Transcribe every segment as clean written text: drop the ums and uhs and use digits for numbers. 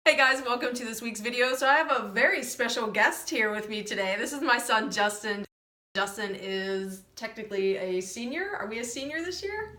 Hey guys, welcome to this week's video. So I have a very special guest here with me today. This is my son, Justin. Justin is technically a senior. Are we a senior this year?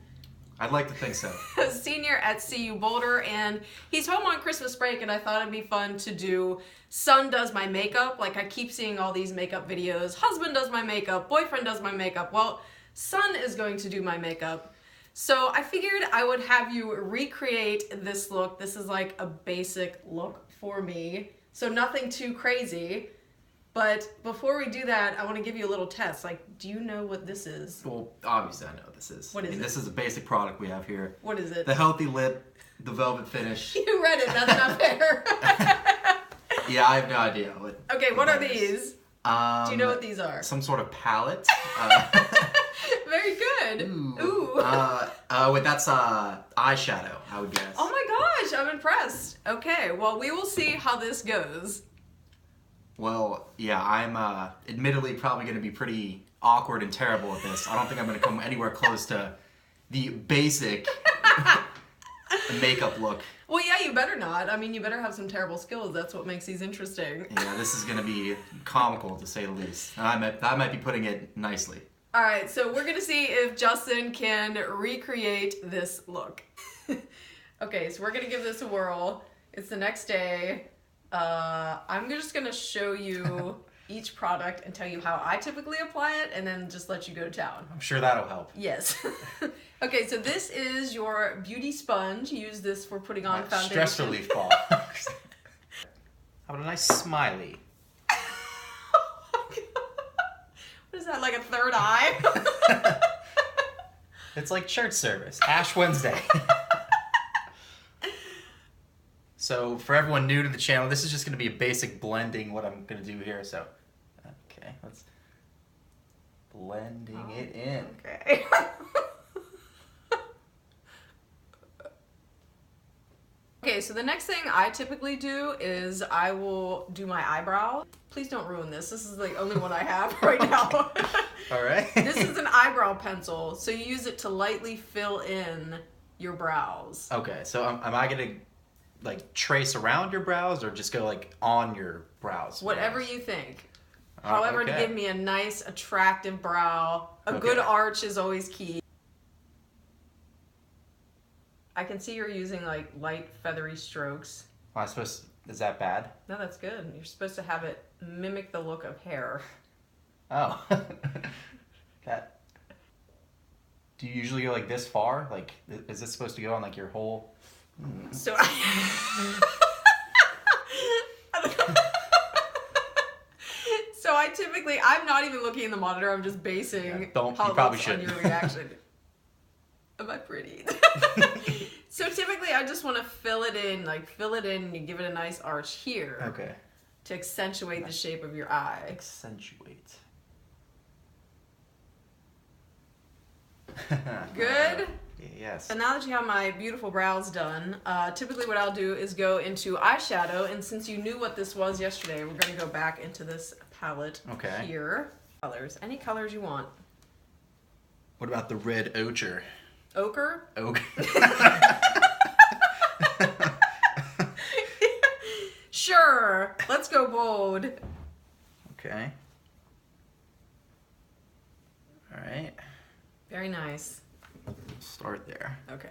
I'd like to think so. A senior at CU Boulder, and he's home on Christmas break, and I thought it'd be fun to do son does my makeup. Like, I keep seeing all these makeup videos. Husband does my makeup, boyfriend does my makeup. Well, son is going to do my makeup. So I figured I would have you recreate this look. This is like a basic look for me, so nothing too crazy. But before we do that, I want to give you a little test. Like, do you know what this is? Well, obviously I know what this is. What is it? This is a basic product we have here. What is it? The healthy lip, the velvet finish. You read it, that's not fair. Yeah, I have no idea. Okay, what are these? Do you know what these are? Some sort of palette. Very good. Ooh. Wait, that's eyeshadow, I would guess. Oh my gosh, I'm impressed. Okay, well, we will see how this goes. Well, yeah, I'm admittedly probably going to be pretty awkward and terrible at this. I don't think I'm going to come anywhere close to the basic makeup look. Well, yeah, you better not. I mean, you better have some terrible skills. That's what makes these interesting. Yeah, this is going to be comical, to say the least. I might be putting it nicely. All right, so we're going to see if Justin can recreate this look. Okay, so we're going to give this a whirl. It's the next day. I'm just going to show you each product and tell you how I typically apply it, and then just let you go to town. I'm sure that'll help. Yes. Okay, so this is your beauty sponge. Use this for putting on foundation. Stress relief ball. How about a nice smiley? What is that, like a third eye? It's like church service. Ash Wednesday. So for everyone new to the channel, this is just going to be a basic blending, what I'm going to do here. So, okay, let's blending it in. Okay. Okay, so the next thing I typically do is I will do my eyebrow. Please don't ruin this. This is the only one I have right now. All right. This is an eyebrow pencil, so you use it to lightly fill in your brows. Okay, so am I going to like trace around your brows or just go like on your brows? Whatever you think. However, okay. To give me a nice, attractive brow. A good arch is always key. I can see you're using like light, feathery strokes. Am I supposed to, is that bad? No, that's good. You're supposed to have it mimic the look of hair. Oh. That. Do you usually go like this far? Like, is this supposed to go on like your whole... So So I typically, I'm not even looking in the monitor, I'm just basing how it probably looks on shouldn't. your reaction. Am I pretty? So typically I just want to fill it in and you give it a nice arch here. Okay. To accentuate the shape of your eye. Accentuate. Good? Yes. And now that you have my beautiful brows done, typically what I'll do is go into eyeshadow, and since you knew what this was yesterday, we're going to go back into this palette here. Colors. Any colors you want. What about the red ochre? Ochre? Ochre. Sure. Let's go bold. Okay. All right. Very nice. Start there. Okay.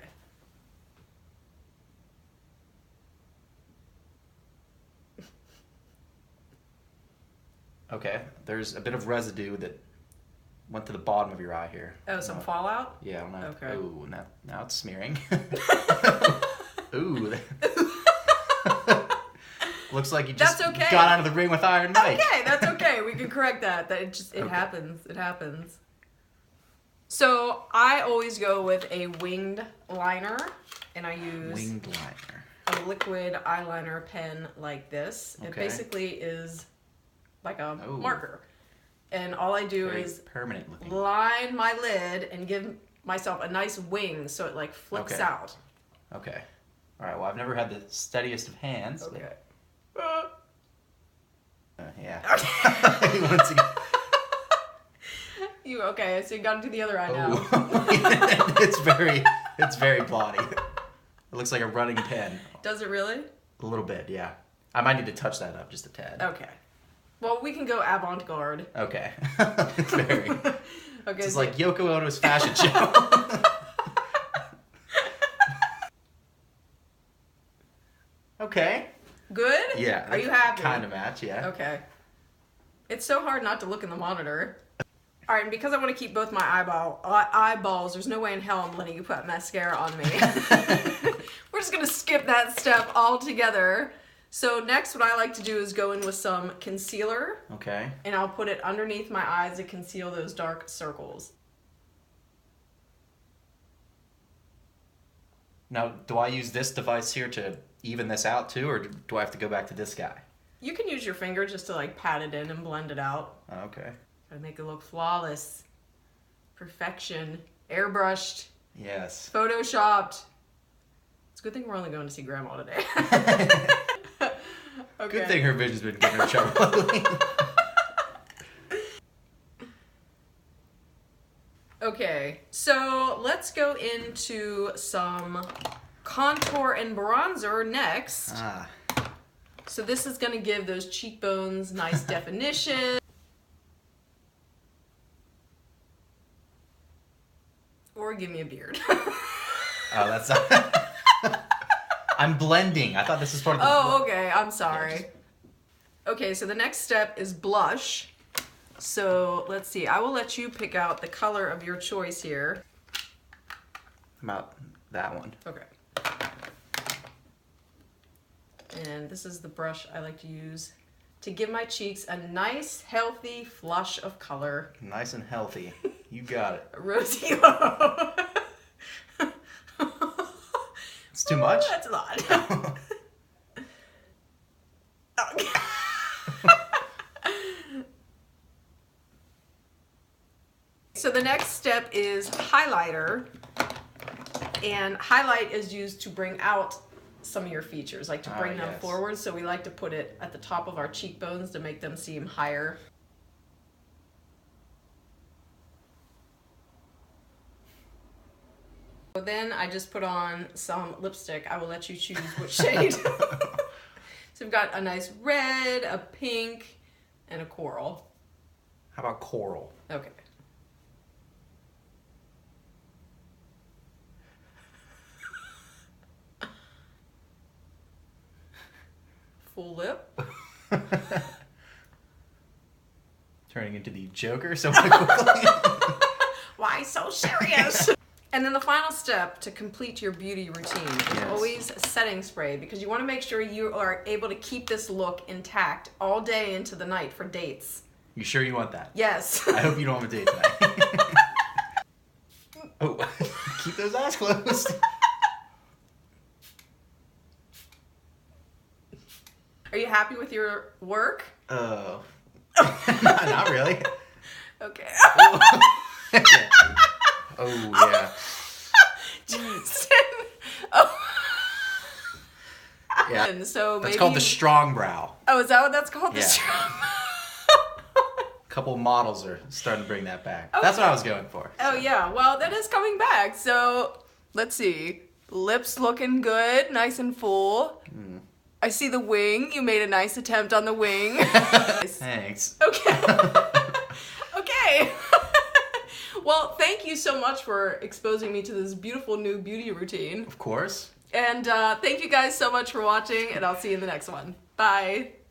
Okay. There's a bit of residue that went to the bottom of your eye here. Oh, some fallout? Yeah. I don't know. Okay. Ooh, now it's smearing. Ooh. Looks like you just got out of the ring with Iron Mike. Okay, that's okay. We can correct that. It happens. It happens. So I always go with a winged liner, and I use winged liner. A liquid eyeliner pen like this. Okay. It basically is like a marker. And all I do is permanent looking. Line my lid and give myself a nice wing so it like flicks out. Okay. All right. Well, I've never had the steadiest of hands. Okay. Yeah. Once again. Okay, so you got into the other eye now. It's very blotty. It looks like a running pen. Does it really? A little bit, yeah. I might need to touch that up just a tad. Okay. Well, we can go avant-garde. Okay. Very. Okay. It's like Yoko Ono's fashion show. Okay. Good? Yeah. Are you happy? Kind of match, yeah. Okay. It's so hard not to look in the monitor. All right, and because I want to keep both my eyeballs, there's no way in hell I'm letting you put mascara on me. We're just going to skip that step altogether. So next what I like to do is go in with some concealer. Okay. And I'll put it underneath my eyes to conceal those dark circles. Now, do I use this device here to even this out too, or do I have to go back to this guy? You can use your finger just to like pat it in and blend it out. Okay. Gotta make it look flawless. Perfection. Airbrushed. Yes. Photoshopped. It's a good thing we're only going to see Grandma today. Okay. Good thing her vision's been giving her trouble lately. Okay, so let's go into some contour and bronzer next. Ah. So this is going to give those cheekbones nice definition. Or give me a beard. Oh, that's not... I'm blending. I thought this was part of the... Oh, okay. I'm sorry. Okay, so the next step is blush. So let's see. I will let you pick out the color of your choice here. About that one. Okay. And this is the brush I like to use to give my cheeks a nice, healthy flush of color. Nice and healthy. You got it. Rosy low. It's too much? That's a lot. Okay. So the next step is highlighter. And highlight is used to bring out some of your features, like to bring them forward. So we like to put it at the top of our cheekbones to make them seem higher. So then I just put on some lipstick. I will let you choose which shade. So we've got a nice red, a pink, and a coral. How about coral? Okay. Full lip. Turning into the Joker so quickly. Why so serious? And then the final step to complete your beauty routine is always setting spray, because you want to make sure you are able to keep this look intact all day into the night for dates. You sure you want that? Yes. I hope you don't have a date tonight. Oh, keep those eyes closed. Are you happy with your work? Oh. Not really. Okay. Oh, yeah. Justin. Oh. Yeah. And so That's maybe called the strong brow. Oh, is that what that's called? The Yeah. strong. A couple models are starting to bring that back. Okay. That's what I was going for. Oh, yeah. Well, that is coming back. So let's see. Lips looking good, nice and full. Mm. I see the wing. You made a nice attempt on the wing. Thanks. Okay. Okay. Well, thank you so much for exposing me to this beautiful new beauty routine. Of course. And thank you guys so much for watching, and I'll see you in the next one. Bye.